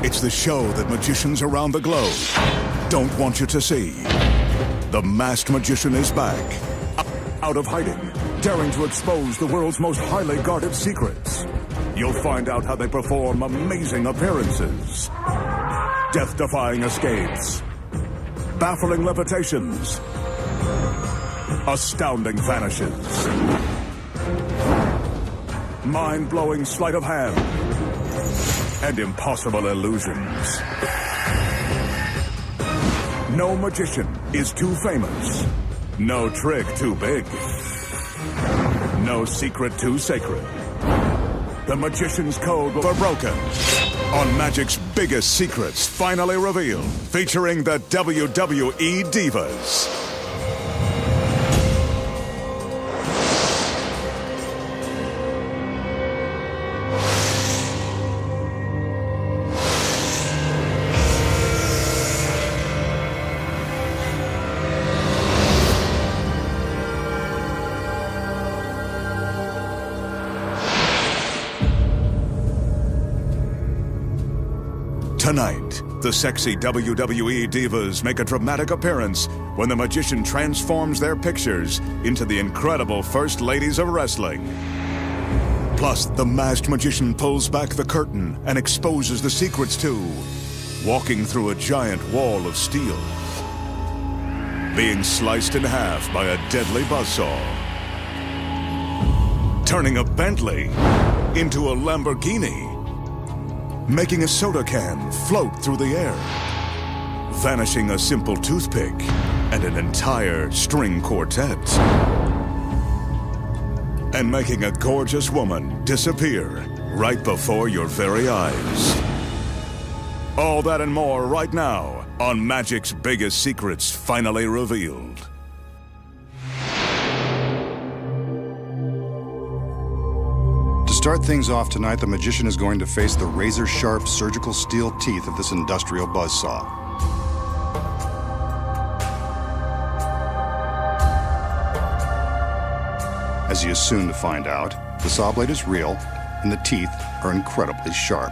It's the show that magicians around the globe don't want you to see. The Masked Magician is back. Out of hiding, daring to expose the world's most highly guarded secrets. You'll find out how they perform amazing appearances, death-defying escapes, baffling levitations, astounding vanishes, mind-blowing sleight of hand, and impossible illusions. No magician is too famous. No trick too big. No secret too sacred. The Magician's Code will be broken on Magic's biggest secrets finally revealed, featuring the WWE Divas. Tonight, the sexy WWE Divas make a dramatic appearance when the Magician transforms their pictures into the incredible First Ladies of Wrestling. Plus, the Masked Magician pulls back the curtain and exposes the secrets too, walking through a giant wall of steel, being sliced in half by a deadly buzzsaw, turning a Bentley into a Lamborghini, making a soda can float through the air, vanishing a simple toothpick and an entire string quartet, and making a gorgeous woman disappear right before your very eyes. All that and more right now on Magic's Biggest Secrets finally revealed. To start things off tonight, the Magician is going to face the razor-sharp surgical steel teeth of this industrial buzzsaw. As he is soon to find out, the saw blade is real, and the teeth are incredibly sharp.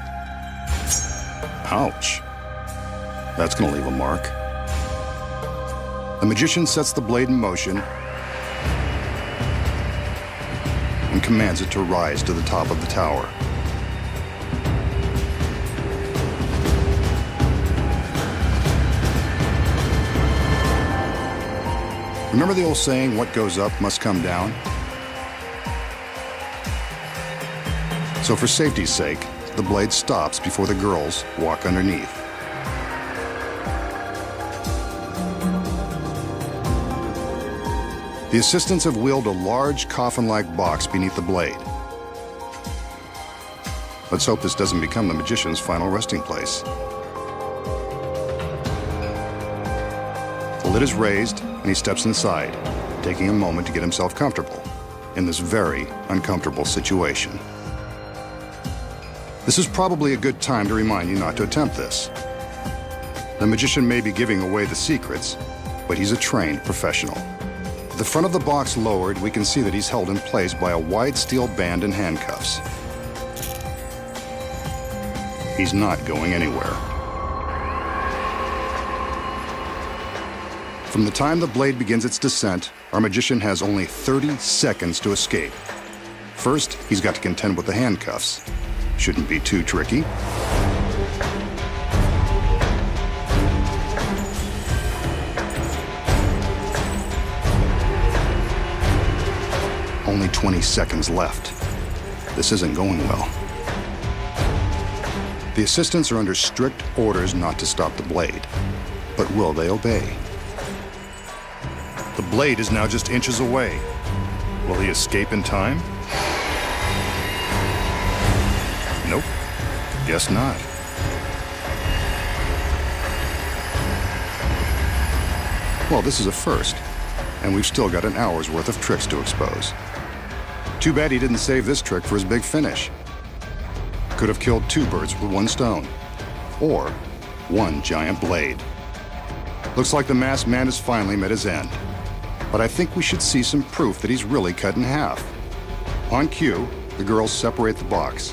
Ouch. That's going to leave a mark. The Magician sets the blade in motion and commands it to rise to the top of the tower. Remember the old saying, what goes up must come down? So for safety's sake, the blade stops before the girls walk underneath. The assistants have wheeled a large coffin-like box beneath the blade. Let's hope this doesn't become the Magician's final resting place. The lid is raised, and he steps inside, taking a moment to get himself comfortable in this very uncomfortable situation. This is probably a good time to remind you not to attempt this. The Magician may be giving away the secrets, but he's a trained professional. The front of the box lowered, we can see that he's held in place by a wide steel band and handcuffs. He's not going anywhere. From the time the blade begins its descent, our Magician has only 30 seconds to escape. First, he's got to contend with the handcuffs. Shouldn't be too tricky. Only 20 seconds left. This isn't going well. The assistants are under strict orders not to stop the blade. But will they obey? The blade is now just inches away. Will he escape in time? Nope. Guess not. Well, this is a first, and we've still got an hour's worth of tricks to expose. Too bad he didn't save this trick for his big finish. Could have killed two birds with one stone, or one giant blade. Looks like the masked man has finally met his end. But I think we should see some proof that he's really cut in half. On cue, the girls separate the box.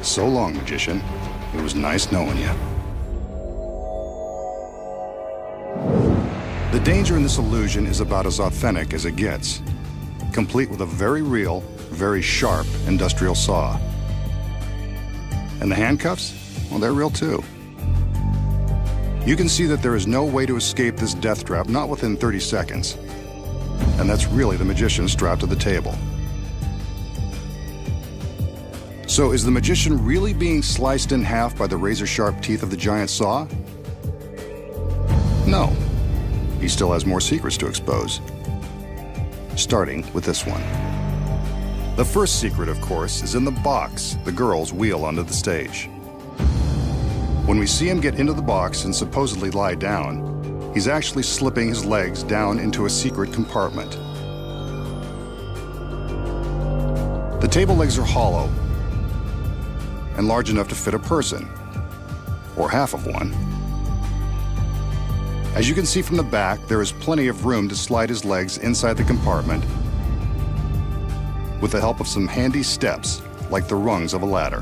So long, magician. It was nice knowing you. The danger in this illusion is about as authentic as it gets, complete with a very real, very sharp industrial saw. And the handcuffs? Well, they're real too. You can see that there is no way to escape this death trap, not within 30 seconds. And that's really the magician strapped to the table. So is the magician really being sliced in half by the razor-sharp teeth of the giant saw? No. He still has more secrets to expose. Starting with this one. The first secret, of course, is in the box the girls wheel onto the stage. When we see him get into the box and supposedly lie down, he's actually slipping his legs down into a secret compartment. The table legs are hollow and large enough to fit a person, or half of one. As you can see from the back, there is plenty of room to slide his legs inside the compartment with the help of some handy steps, like the rungs of a ladder.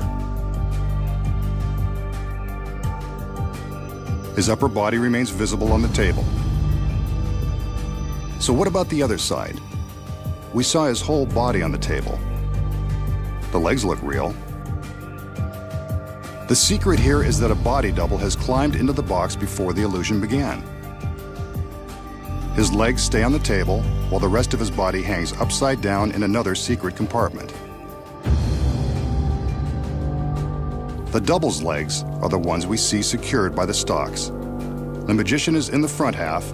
His upper body remains visible on the table. So what about the other side? We saw his whole body on the table. The legs look real. The secret here is that a body double has climbed into the box before the illusion began. His legs stay on the table, while the rest of his body hangs upside down in another secret compartment. The double's legs are the ones we see secured by the stalks. The magician is in the front half,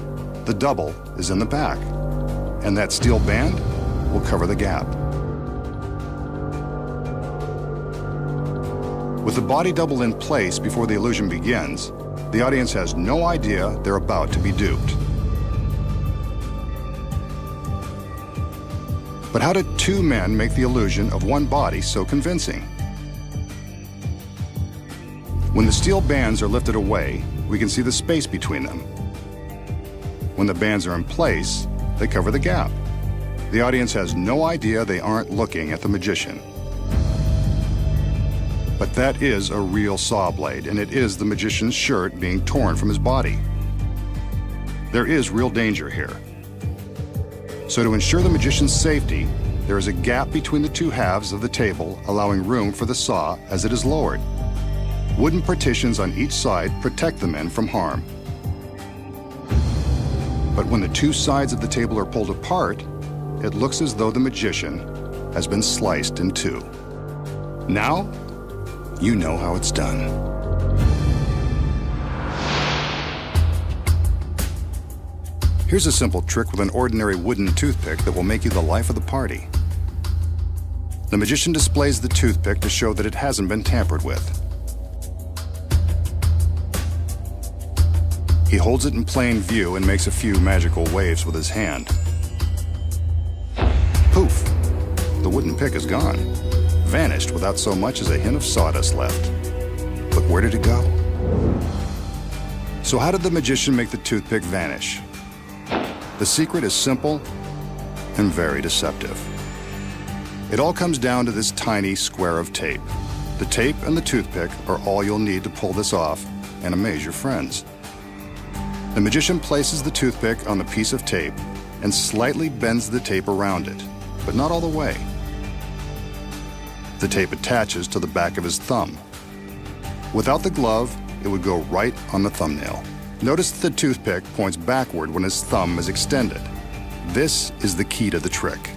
the double is in the back, and that steel band will cover the gap. With the body double in place before the illusion begins, the audience has no idea they're about to be duped. But how did two men make the illusion of one body so convincing? When the steel bands are lifted away, we can see the space between them. When the bands are in place, they cover the gap. The audience has no idea they aren't looking at the magician. But that is a real saw blade, and it is the magician's shirt being torn from his body. There is real danger here. So to ensure the magician's safety, there is a gap between the two halves of the table, allowing room for the saw as it is lowered. Wooden partitions on each side protect the men from harm. But when the two sides of the table are pulled apart, it looks as though the magician has been sliced in two. Now, you know how it's done. Here's a simple trick with an ordinary wooden toothpick that will make you the life of the party. The magician displays the toothpick to show that it hasn't been tampered with. He holds it in plain view and makes a few magical waves with his hand. Poof! The wooden pick is gone. Vanished without so much as a hint of sawdust left. But where did it go? So how did the magician make the toothpick vanish? The secret is simple and very deceptive. It all comes down to this tiny square of tape. The tape and the toothpick are all you'll need to pull this off and amaze your friends. The magician places the toothpick on the piece of tape and slightly bends the tape around it, but not all the way. The tape attaches to the back of his thumb. Without the glove, it would go right on the thumbnail. Notice that the toothpick points backward when his thumb is extended. This is the key to the trick.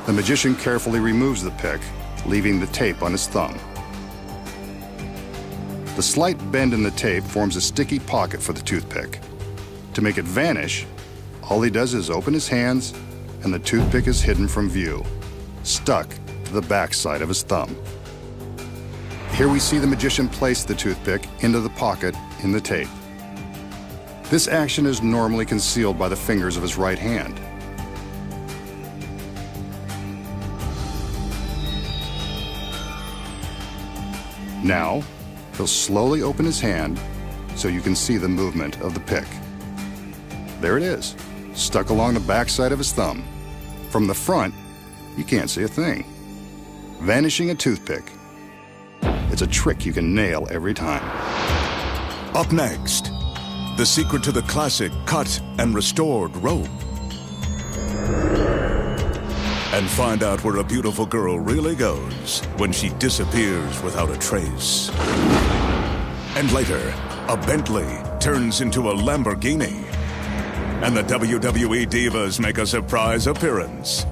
The magician carefully removes the pick, leaving the tape on his thumb. The slight bend in the tape forms a sticky pocket for the toothpick. To make it vanish, all he does is open his hands and the toothpick is hidden from view, stuck to the back side of his thumb. Here we see the magician place the toothpick into the pocket in the tape. This action is normally concealed by the fingers of his right hand. Now, he'll slowly open his hand so you can see the movement of the pick. There it is, stuck along the backside of his thumb. From the front, you can't see a thing. Vanishing a toothpick It's a trick you can nail every time. Up next, the secret to the classic cut and restored rope. And find out where a beautiful girl really goes when she disappears without a trace. And later, a Bentley turns into a Lamborghini. And the WWE Divas make a surprise appearance.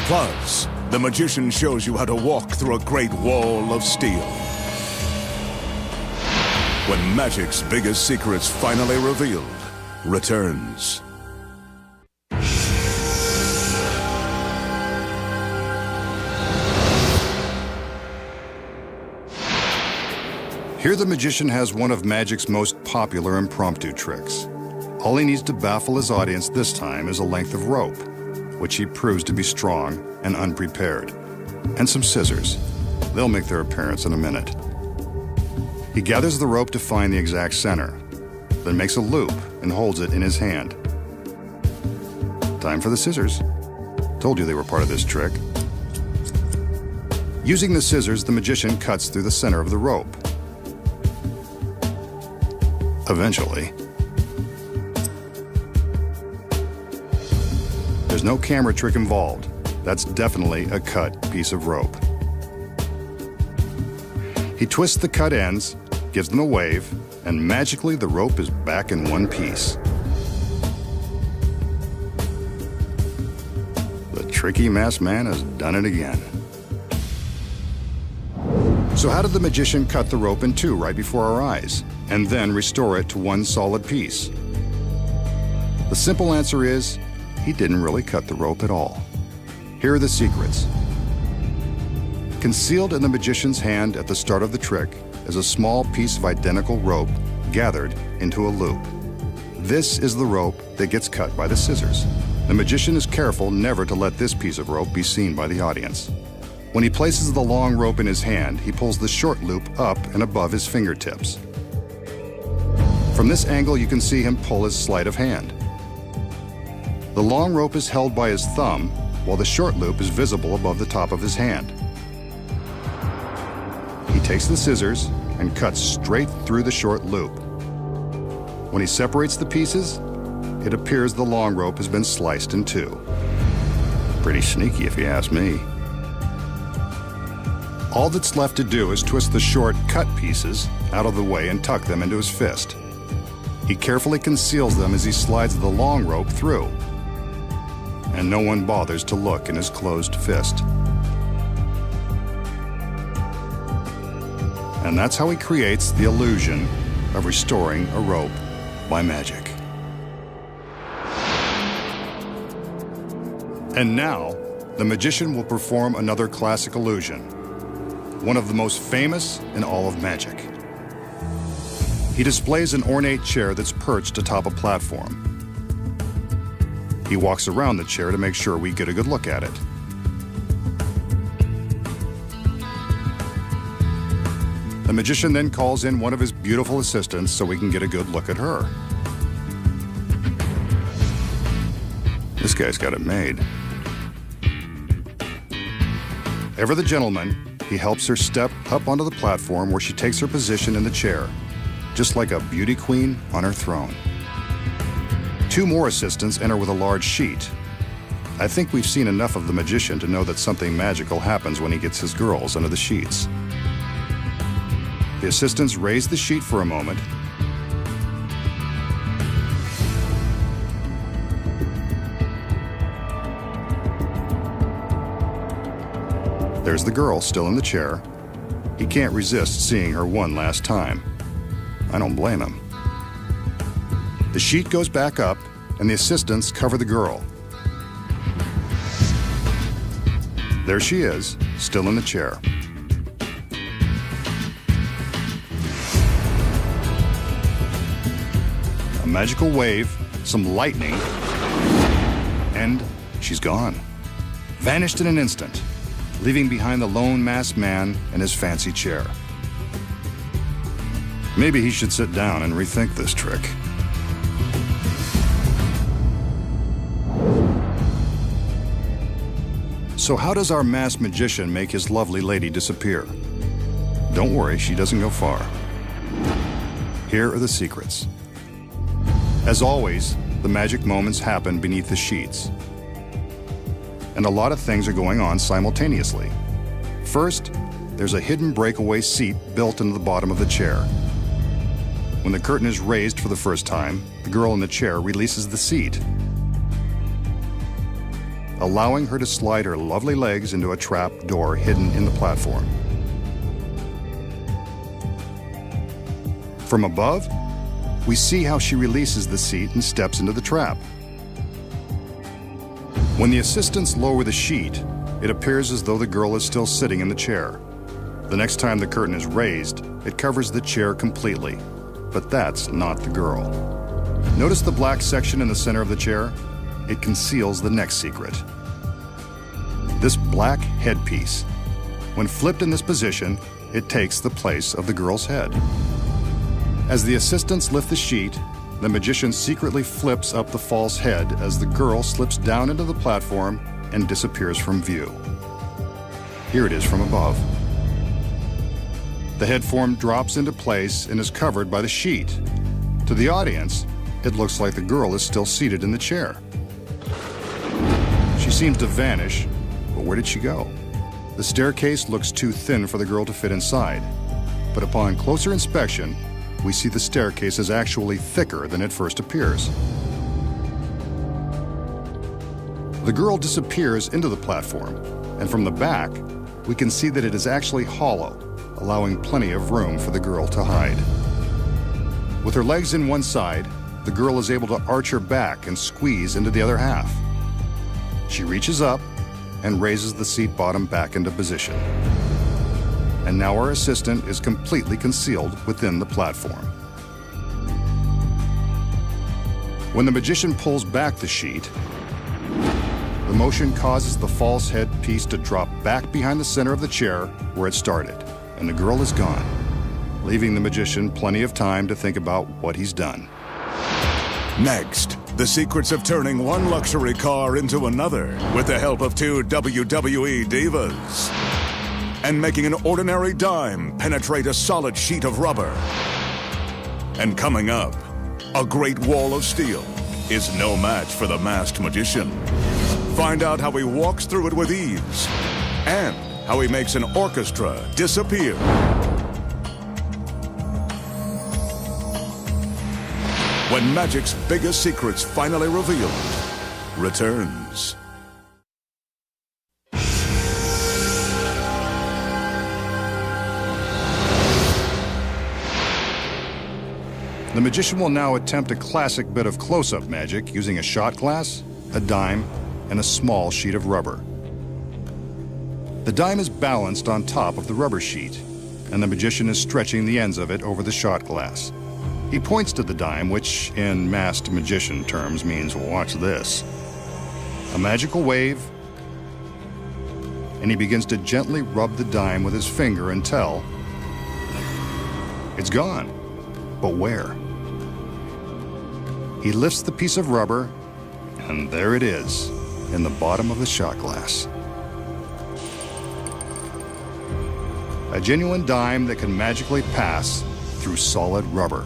Plus, the magician shows you how to walk through a great wall of steel. When magic's biggest secrets finally revealed returns. Here the magician has one of magic's most popular impromptu tricks. All he needs to baffle his audience this time is a length of rope, which he proves to be strong and unprepared, and some scissors. They'll make their appearance in a minute. He gathers the rope to find the exact center, then makes a loop and holds it in his hand. Time for the scissors. Told you they were part of this trick. Using the scissors, the magician cuts through the center of the rope. Eventually. There's no camera trick involved. That's definitely a cut piece of rope. He twists the cut ends, gives them a wave, and magically the rope is back in one piece. The tricky masked man has done it again. So how did the magician cut the rope in two right before our eyes, and then restore it to one solid piece? The simple answer is, he didn't really cut the rope at all. Here are the secrets. Concealed in the magician's hand at the start of the trick is a small piece of identical rope gathered into a loop. This is the rope that gets cut by the scissors. The magician is careful never to let this piece of rope be seen by the audience. When he places the long rope in his hand, he pulls the short loop up and above his fingertips. From this angle, you can see him pull his sleight of hand. The long rope is held by his thumb, while the short loop is visible above the top of his hand. He takes the scissors and cuts straight through the short loop. When he separates the pieces, it appears the long rope has been sliced in two. Pretty sneaky if you ask me. All that's left to do is twist the short cut pieces out of the way and tuck them into his fist. He carefully conceals them as he slides the long rope through, and no one bothers to look in his closed fist. And that's how he creates the illusion of restoring a rope by magic. And now, the magician will perform another classic illusion, one of the most famous in all of magic. He displays an ornate chair that's perched atop a platform. He walks around the chair to make sure we get a good look at it. The magician then calls in one of his beautiful assistants so we can get a good look at her. This guy's got it made. Ever the gentleman, he helps her step up onto the platform where she takes her position in the chair, just like a beauty queen on her throne. Two more assistants enter with a large sheet. I think we've seen enough of the magician to know that something magical happens when he gets his girls under the sheets. The assistants raise the sheet for a moment. There's the girl still in the chair. He can't resist seeing her one last time. I don't blame him. The sheet goes back up, and the assistants cover the girl. There she is, still in the chair. A magical wave, some lightning, and she's gone. Vanished in an instant, leaving behind the lone masked man and his fancy chair. Maybe he should sit down and rethink this trick. So how does our masked magician make his lovely lady disappear? Don't worry, she doesn't go far. Here are the secrets. As always, the magic moments happen beneath the sheets. And a lot of things are going on simultaneously. First, there's a hidden breakaway seat built into the bottom of the chair. When the curtain is raised for the first time, the girl in the chair releases the seat, allowing her to slide her lovely legs into a trap door hidden in the platform. From above, we see how she releases the seat and steps into the trap. When the assistants lower the sheet, it appears as though the girl is still sitting in the chair. The next time the curtain is raised, it covers the chair completely. But that's not the girl. Notice the black section in the center of the chair? It conceals the next secret. This black headpiece. When flipped in this position, it takes the place of the girl's head. As the assistants lift the sheet, the magician secretly flips up the false head as the girl slips down into the platform and disappears from view. Here it is from above. The head form drops into place and is covered by the sheet. To the audience, it looks like the girl is still seated in the chair. She seems to vanish, but where did she go? The staircase looks too thin for the girl to fit inside, but upon closer inspection, we see the staircase is actually thicker than it first appears. The girl disappears into the platform, and from the back, we can see that it is actually hollow, allowing plenty of room for the girl to hide. With her legs in one side, the girl is able to arch her back and squeeze into the other half. She reaches up and raises the seat bottom back into position. And now our assistant is completely concealed within the platform. When the magician pulls back the sheet, the motion causes the false head piece to drop back behind the center of the chair where it started, and the girl is gone, leaving the magician plenty of time to think about what he's done. Next, the secrets of turning one luxury car into another with the help of two WWE divas. And making an ordinary dime penetrate a solid sheet of rubber. And coming up, a great wall of steel is no match for the masked magician. Find out how he walks through it with ease and how he makes an orchestra disappear. When magic's biggest secrets finally revealed returns. The magician will now attempt a classic bit of close-up magic using a shot glass, a dime, and a small sheet of rubber. The dime is balanced on top of the rubber sheet, and the magician is stretching the ends of it over the shot glass. He points to the dime, which in masked magician terms means, watch this. A magical wave, and he begins to gently rub the dime with his finger until it's gone. But where? He lifts the piece of rubber, and there it is, in the bottom of the shot glass. A genuine dime that can magically pass through solid rubber.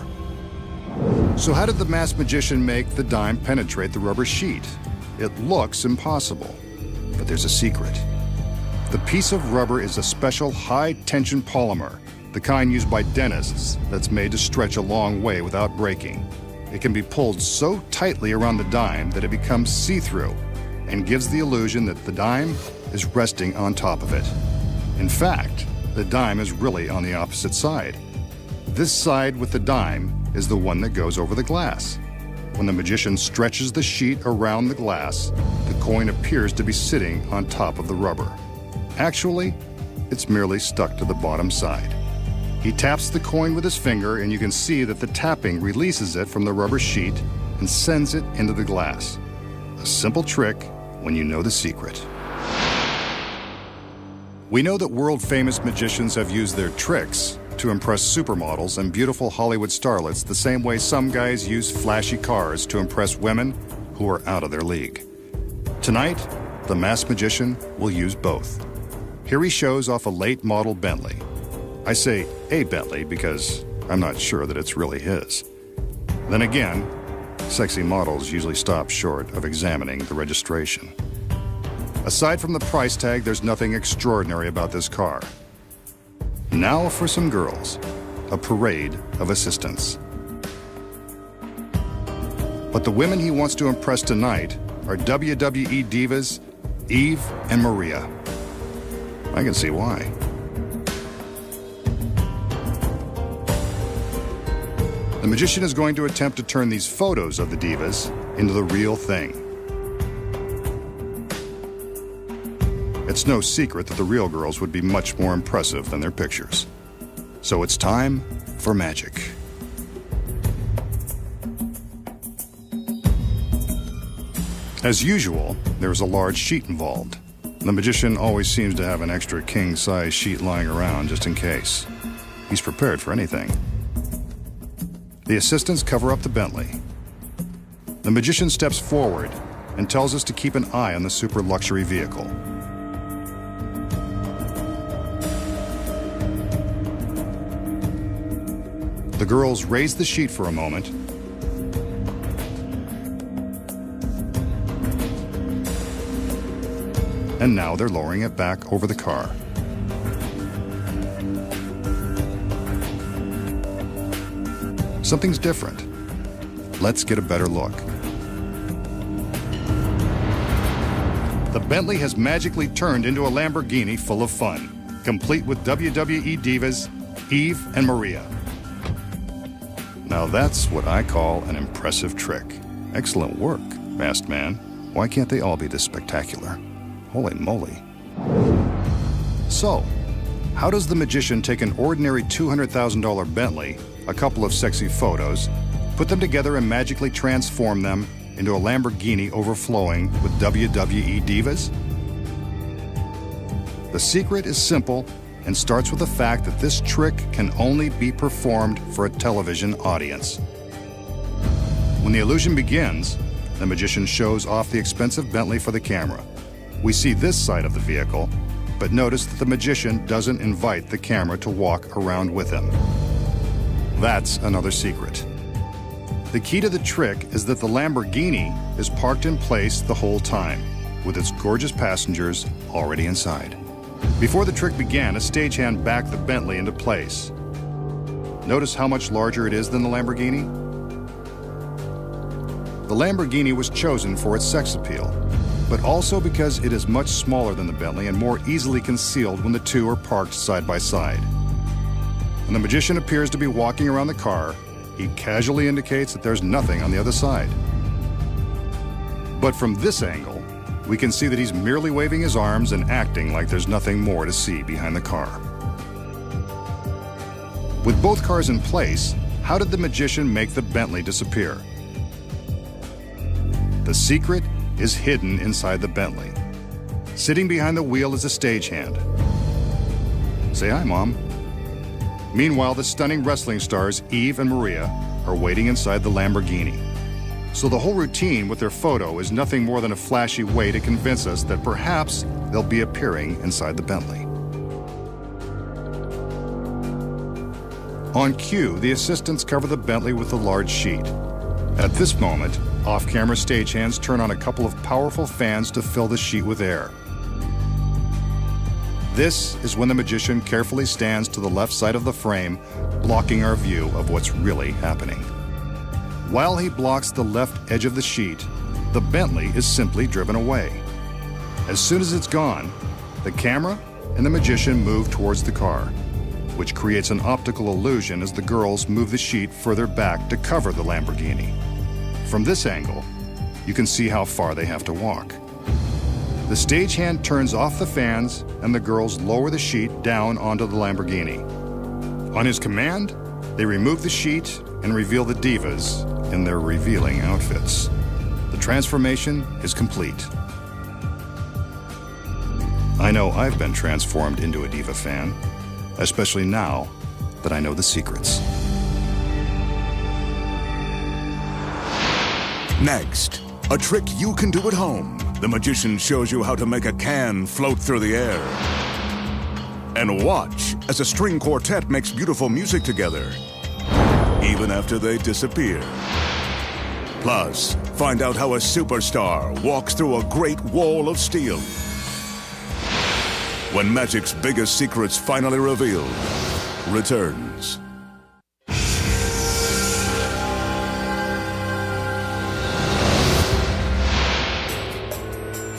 So how did the masked magician make the dime penetrate the rubber sheet? It looks impossible, but there's a secret. The piece of rubber is a special high-tension polymer, the kind used by dentists that's made to stretch a long way without breaking. It can be pulled so tightly around the dime that it becomes see-through and gives the illusion that the dime is resting on top of it. In fact, the dime is really on the opposite side. This side with the dime is the one that goes over the glass. When the magician stretches the sheet around the glass, the coin appears to be sitting on top of the rubber. Actually, it's merely stuck to the bottom side. He taps the coin with his finger, and you can see that the tapping releases it from the rubber sheet and sends it into the glass. A simple trick when you know the secret. We know that world-famous magicians have used their tricks to impress supermodels and beautiful Hollywood starlets the same way some guys use flashy cars to impress women who are out of their league. Tonight, the masked magician will use both. Here he shows off a late model Bentley. I say a Bentley because I'm not sure that it's really his. Then again, sexy models usually stop short of examining the registration. Aside from the price tag, there's nothing extraordinary about this car. Now for some girls, a parade of assistants. But the women he wants to impress tonight are WWE divas Eve and Maria. I can see why. The magician is going to attempt to turn these photos of the divas into the real thing. It's no secret that the real girls would be much more impressive than their pictures. So it's time for magic. As usual, there's a large sheet involved. The magician always seems to have an extra king-size sheet lying around just in case. He's prepared for anything. The assistants cover up the Bentley. The magician steps forward and tells us to keep an eye on the super luxury vehicle. The girls raise the sheet for a moment and now they're lowering it back over the car. Something's different. Let's get a better look. The Bentley has magically turned into a Lamborghini full of fun, complete with WWE divas Eve and Maria. Now that's what I call an impressive trick. Excellent work, masked man. Why can't they all be this spectacular? Holy moly. So, how does the magician take an ordinary $200,000 Bentley, a couple of sexy photos, put them together and magically transform them into a Lamborghini overflowing with WWE divas? The secret is simple and starts with the fact that this trick can only be performed for a television audience. When the illusion begins, the magician shows off the expensive Bentley for the camera. We see this side of the vehicle, but notice that the magician doesn't invite the camera to walk around with him. That's another secret. The key to the trick is that the Lamborghini is parked in place the whole time, with its gorgeous passengers already inside. Before the trick began, a stagehand backed the Bentley into place. Notice how much larger it is than the Lamborghini? The Lamborghini was chosen for its sex appeal, but also because it is much smaller than the Bentley and more easily concealed when the two are parked side by side. When the magician appears to be walking around the car, he casually indicates that there's nothing on the other side. But from this angle, we can see that he's merely waving his arms and acting like there's nothing more to see behind the car. With both cars in place, how did the magician make the Bentley disappear? The secret is hidden inside the Bentley. Sitting behind the wheel is a stagehand. Say hi, Mom. Meanwhile, the stunning wrestling stars Eve and Maria are waiting inside the Lamborghini. So the whole routine with their photo is nothing more than a flashy way to convince us that perhaps they'll be appearing inside the Bentley. On cue, the assistants cover the Bentley with a large sheet. At this moment, off-camera stagehands turn on a couple of powerful fans to fill the sheet with air. This is when the magician carefully stands to the left side of the frame, blocking our view of what's really happening. While he blocks the left edge of the sheet, the Bentley is simply driven away. As soon as it's gone, the camera and the magician move towards the car, which creates an optical illusion as the girls move the sheet further back to cover the Lamborghini. From this angle, you can see how far they have to walk. The stagehand turns off the fans and the girls lower the sheet down onto the Lamborghini. On his command, they remove the sheet and reveal the divas in their revealing outfits. The transformation is complete. I know I've been transformed into a diva fan, especially now that I know the secrets. Next, a trick you can do at home. The magician shows you how to make a can float through the air. And watch as a string quartet makes beautiful music together, even after they disappear. Plus, find out how a superstar walks through a great wall of steel. When magic's biggest secrets finally revealed returns.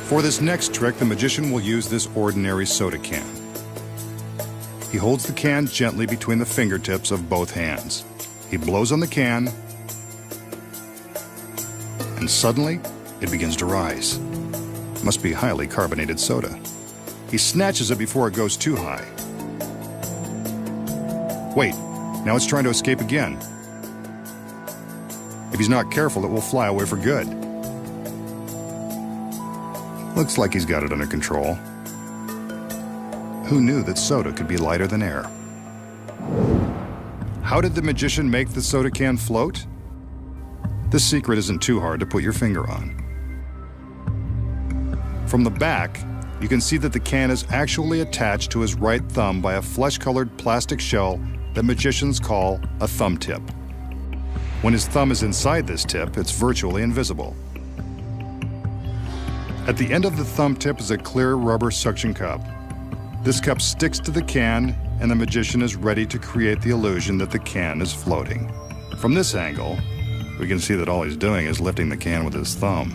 For this next trick, the magician will use this ordinary soda can. He holds the can gently between the fingertips of both hands. He blows on the can, and suddenly, it begins to rise. Must be highly carbonated soda. He snatches it before it goes too high. Wait, now it's trying to escape again. If he's not careful, it will fly away for good. Looks like he's got it under control. Who knew that soda could be lighter than air? How did the magician make the soda can float? This secret isn't too hard to put your finger on. From the back, you can see that the can is actually attached to his right thumb by a flesh-colored plastic shell that magicians call a thumb tip. When his thumb is inside this tip, it's virtually invisible. At the end of the thumb tip is a clear rubber suction cup. This cup sticks to the can, and the magician is ready to create the illusion that the can is floating. From this angle, we can see that all he's doing is lifting the can with his thumb.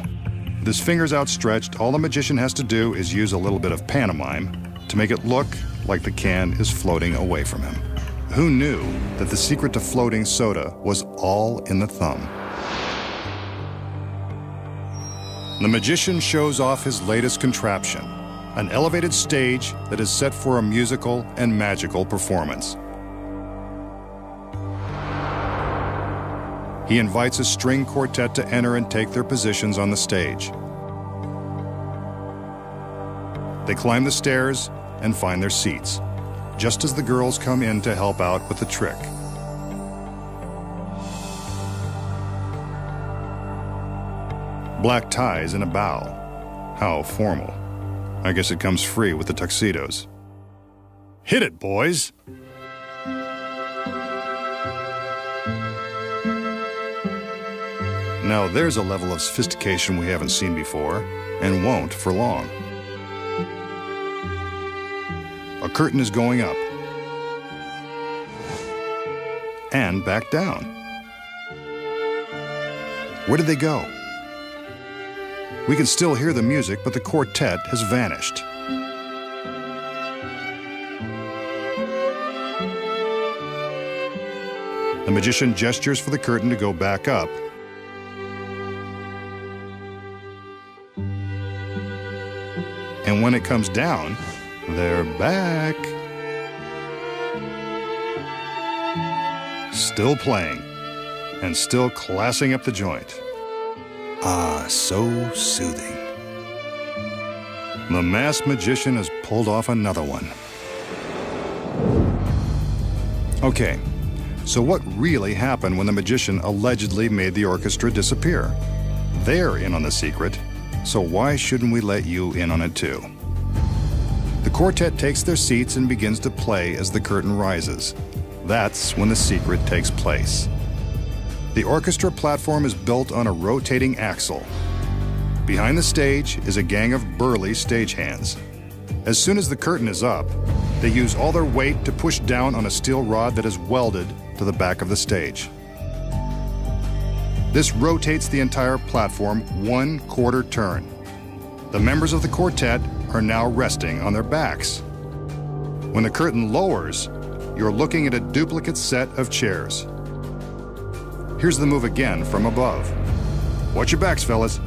With his fingers outstretched, all the magician has to do is use a little bit of pantomime to make it look like the can is floating away from him. Who knew that the secret to floating soda was all in the thumb? The magician shows off his latest contraption, an elevated stage that is set for a musical and magical performance. He invites a string quartet to enter and take their positions on the stage. They climb the stairs and find their seats, just as the girls come in to help out with the trick. Black ties and a bow. How formal. I guess it comes free with the tuxedos. Hit it, boys! Now there's a level of sophistication we haven't seen before, and won't for long. A curtain is going up. And back down. Where did they go? We can still hear the music, but the quartet has vanished. The magician gestures for the curtain to go back up. And when it comes down, they're back. Still playing, and still classing up the joint. Ah, so soothing. The masked magician has pulled off another one. Okay, so what really happened when the magician allegedly made the orchestra disappear? They're in on the secret, so why shouldn't we let you in on it too? The quartet takes their seats and begins to play as the curtain rises. That's when the secret takes place. The orchestra platform is built on a rotating axle. Behind the stage is a gang of burly stagehands. As soon as the curtain is up, they use all their weight to push down on a steel rod that is welded to the back of the stage. This rotates the entire platform 1/4 turn. The members of the quartet are now resting on their backs. When the curtain lowers, you're looking at a duplicate set of chairs. Here's the move again from above. Watch your backs, fellas.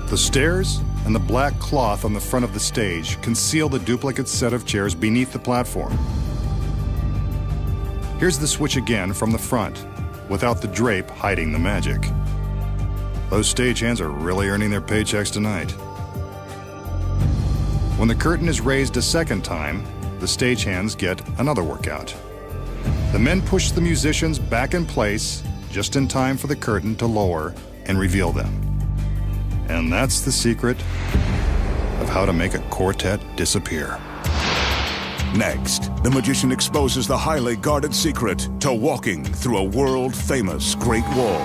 The stairs and the black cloth on the front of the stage conceal the duplicate set of chairs beneath the platform. Here's the switch again from the front, without the drape hiding the magic. Those stagehands are really earning their paychecks tonight. When the curtain is raised a second time, the stagehands get another workout. The men push the musicians back in place just in time for the curtain to lower and reveal them. And that's the secret of how to make a quartet disappear. Next, the magician exposes the highly guarded secret to walking through a world-famous Great Wall.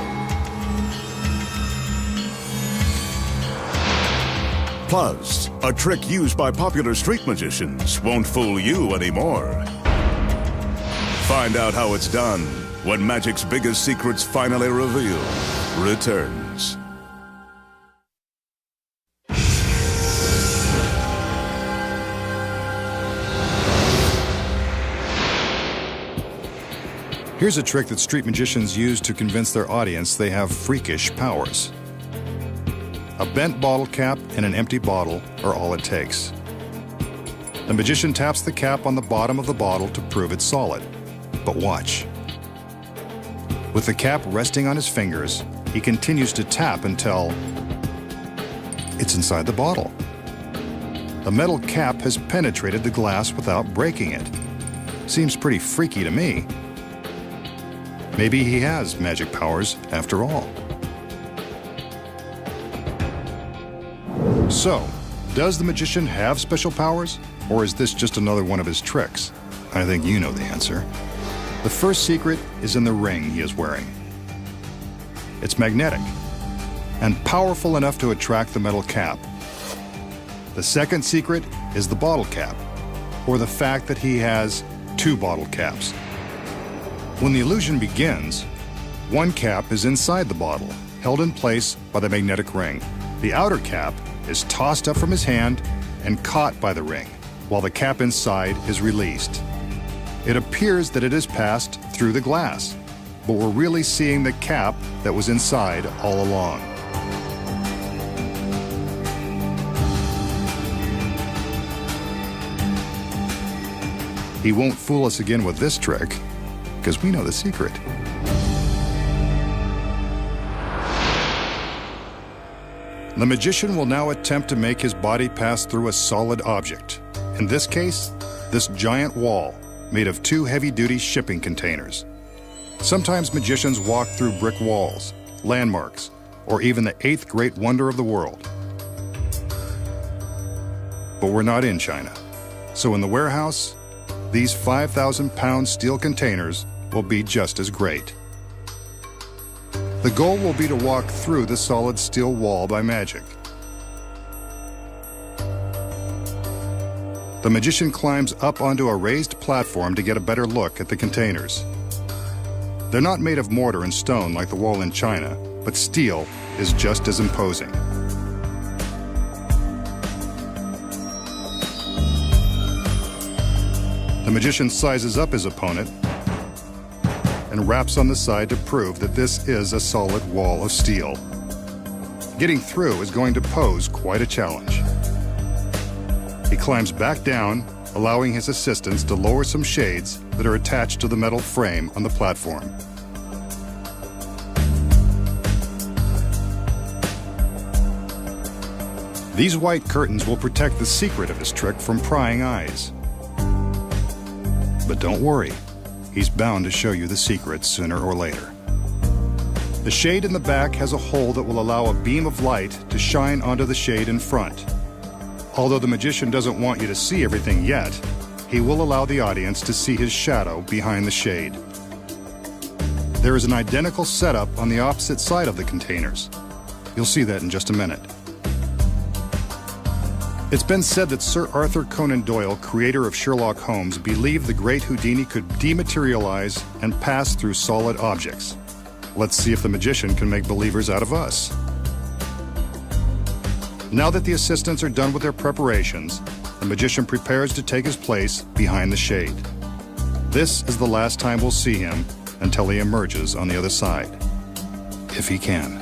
Plus, a trick used by popular street magicians won't fool you anymore. Find out how it's done when magic's biggest secrets finally revealed returns. Here's a trick that street magicians use to convince their audience they have freakish powers. A bent bottle cap and an empty bottle are all it takes. The magician taps the cap on the bottom of the bottle to prove it's solid. But watch. With the cap resting on his fingers, he continues to tap until it's inside the bottle. The metal cap has penetrated the glass without breaking it. Seems pretty freaky to me. Maybe he has magic powers after all. So, does the magician have special powers, or is this just another one of his tricks? I think you know the answer. The first secret is in the ring he is wearing. It's magnetic and powerful enough to attract the metal cap. The second secret is the bottle cap, or the fact that he has two bottle caps. When the illusion begins, one cap is inside the bottle, held in place by the magnetic ring. The outer cap is tossed up from his hand and caught by the ring, while the cap inside is released. It appears that it has passed through the glass, but we're really seeing the cap that was inside all along. He won't fool us again with this trick, because we know the secret. The magician will now attempt to make his body pass through a solid object. In this case, this giant wall made of two heavy-duty shipping containers. Sometimes magicians walk through brick walls, landmarks, or even the eighth great wonder of the world. But we're not in China. So in the warehouse, these 5,000-pound steel containers will be just as great. The goal will be to walk through the solid steel wall by magic. The magician climbs up onto a raised platform to get a better look at the containers. They're not made of mortar and stone like the wall in China, but steel is just as imposing. The magician sizes up his opponent and raps on the side to prove that this is a solid wall of steel. Getting through is going to pose quite a challenge. He climbs back down, allowing his assistants to lower some shades that are attached to the metal frame on the platform. These white curtains will protect the secret of his trick from prying eyes. But don't worry, he's bound to show you the secret sooner or later. The shade in the back has a hole that will allow a beam of light to shine onto the shade in front. Although the magician doesn't want you to see everything yet, he will allow the audience to see his shadow behind the shade. There is an identical setup on the opposite side of the containers. You'll see that in just a minute. It's been said that Sir Arthur Conan Doyle, creator of Sherlock Holmes, believed the great Houdini could dematerialize and pass through solid objects. Let's see if the magician can make believers out of us. Now that the assistants are done with their preparations, the magician prepares to take his place behind the shade. This is the last time we'll see him until he emerges on the other side, if he can.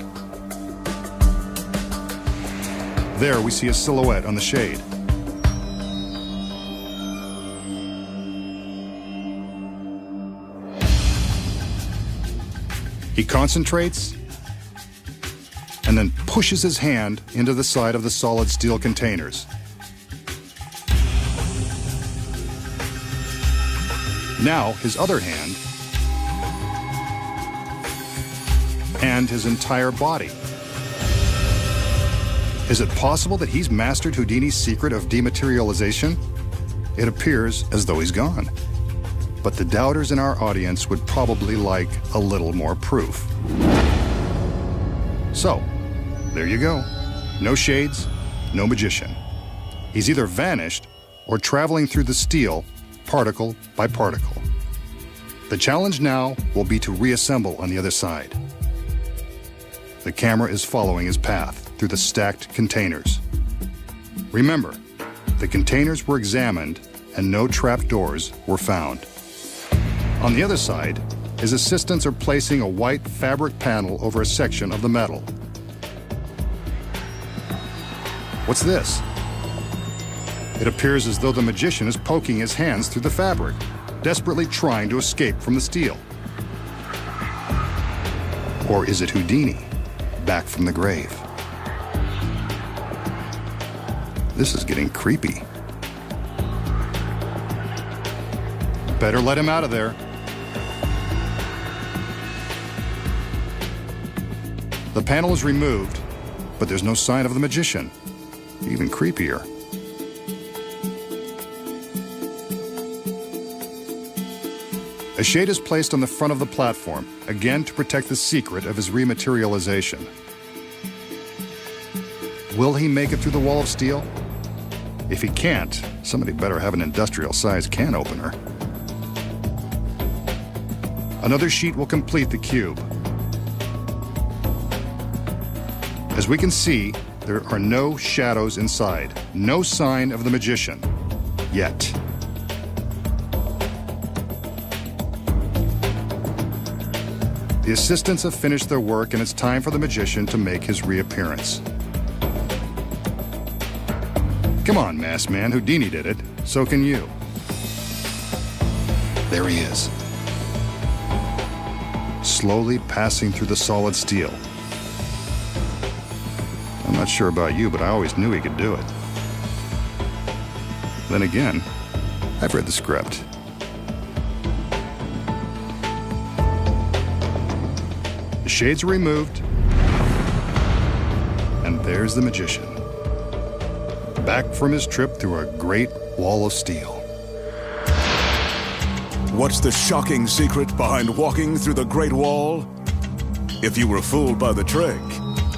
There we see a silhouette on the shade. He concentrates and then pushes his hand into the side of the solid steel containers. Now his other hand and his entire body. Is it possible that he's mastered Houdini's secret of dematerialization? It appears as though he's gone. But the doubters in our audience would probably like a little more proof. So, there you go. No shades, no magician. He's either vanished or traveling through the steel, particle by particle. The challenge now will be to reassemble on the other side. The camera is following his path through the stacked containers. Remember, the containers were examined and no trapdoors were found. On the other side, his assistants are placing a white fabric panel over a section of the metal. What's this? It appears as though the magician is poking his hands through the fabric, desperately trying to escape from the steel. Or is it Houdini, back from the grave? This is getting creepy. Better let him out of there. The panel is removed, but there's no sign of the magician. Even creepier. A shade is placed on the front of the platform, again to protect the secret of his rematerialization. Will he make it through the wall of steel? If he can't, somebody better have an industrial-sized can opener. Another sheet will complete the cube. As we can see, there are no shadows inside, no sign of the magician, yet. The assistants have finished their work and it's time for the magician to make his reappearance. Come on, masked man, Houdini did it, so can you. There he is. Slowly passing through the solid steel. I'm not sure about you, but I always knew he could do it. Then again, I've read the script. The shades are removed, and there's the magician, back from his trip through a great wall of steel. What's the shocking secret behind walking through the Great Wall? If you were fooled by the trick,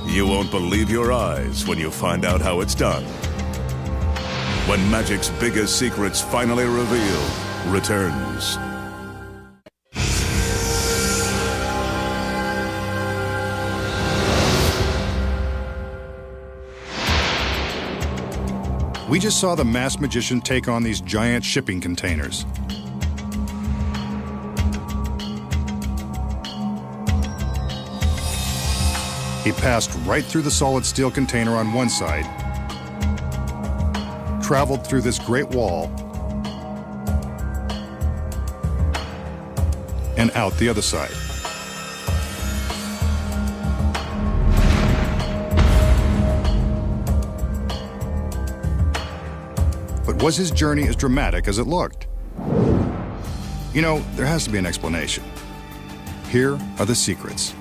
you won't believe your eyes when you find out how it's done. When magic's biggest secrets finally revealed returns. We just saw the masked magician take on these giant shipping containers. He passed right through the solid steel container on one side, traveled through this great wall, and out the other side. But was his journey as dramatic as it looked? You know, there has to be an explanation. Here are the secrets.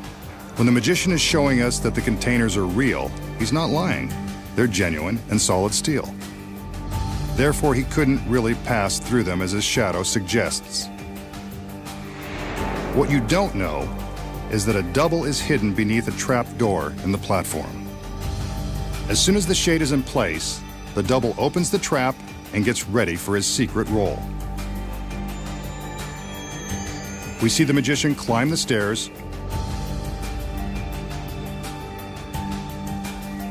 When the magician is showing us that the containers are real, he's not lying. They're genuine and solid steel. Therefore, he couldn't really pass through them as his shadow suggests. What you don't know is that a double is hidden beneath a trap door in the platform. As soon as the shade is in place, the double opens the trap and gets ready for his secret roll. We see the magician climb the stairs.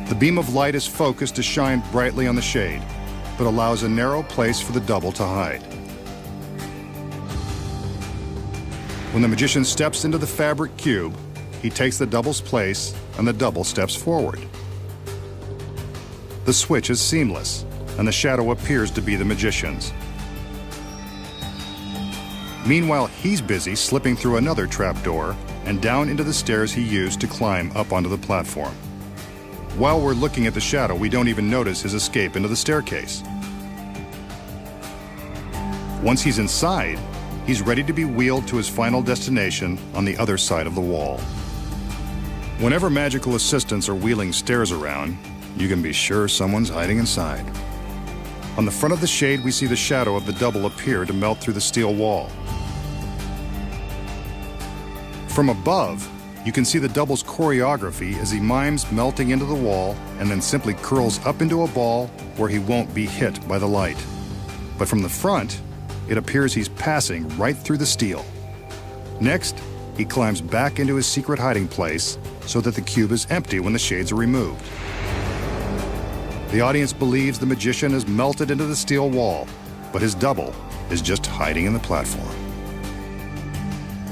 The beam of light is focused to shine brightly on the shade, but allows a narrow place for the double to hide. When the magician steps into the fabric cube, he takes the double's place and the double steps forward. The switch is seamless, and the shadow appears to be the magician's. Meanwhile, he's busy slipping through another trapdoor and down into the stairs he used to climb up onto the platform. While we're looking at the shadow, we don't even notice his escape into the staircase. Once he's inside, he's ready to be wheeled to his final destination on the other side of the wall. Whenever magical assistants are wheeling stairs around, you can be sure someone's hiding inside. On the front of the shade, we see the shadow of the double appear to melt through the steel wall. From above, you can see the double's choreography as he mimes melting into the wall and then simply curls up into a ball where he won't be hit by the light. But from the front, it appears he's passing right through the steel. Next, he climbs back into his secret hiding place so that the cube is empty when the shades are removed. The audience believes the magician has melted into the steel wall, but his double is just hiding in the platform.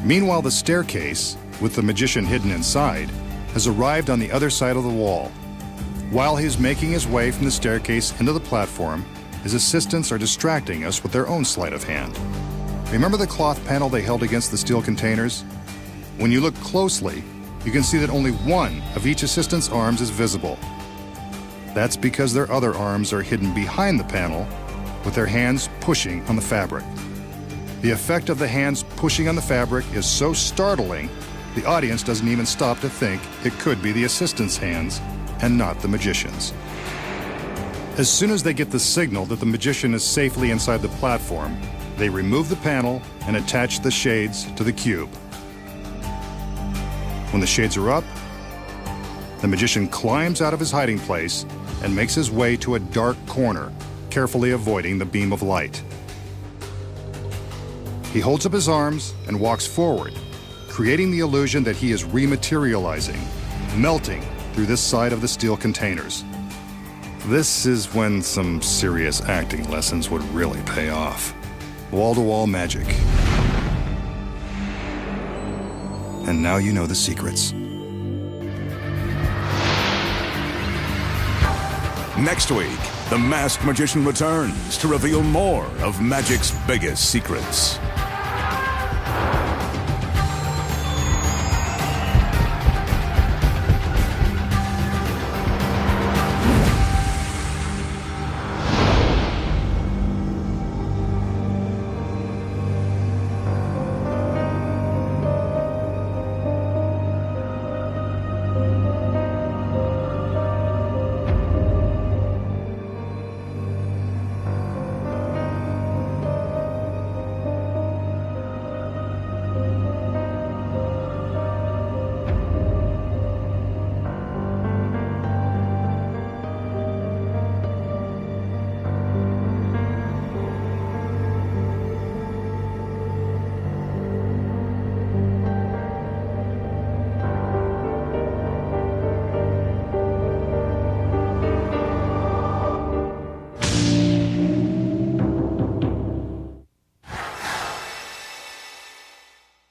Meanwhile, the staircase, with the magician hidden inside, has arrived on the other side of the wall. While he's making his way from the staircase into the platform, his assistants are distracting us with their own sleight of hand. Remember the cloth panel they held against the steel containers? When you look closely, you can see that only one of each assistant's arms is visible. That's because their other arms are hidden behind the panel, with their hands pushing on the fabric. The effect of the hands pushing on the fabric is so startling, the audience doesn't even stop to think it could be the assistant's hands and not the magician's. As soon as they get the signal that the magician is safely inside the platform, they remove the panel and attach the shades to the cube. When the shades are up, the magician climbs out of his hiding place and makes his way to a dark corner, carefully avoiding the beam of light. He holds up his arms and walks forward, creating the illusion that he is rematerializing, melting through this side of the steel containers. This is when some serious acting lessons would really pay off. Wall-to-wall magic. And now you know the secrets. Next week, the Masked Magician returns to reveal more of magic's biggest secrets.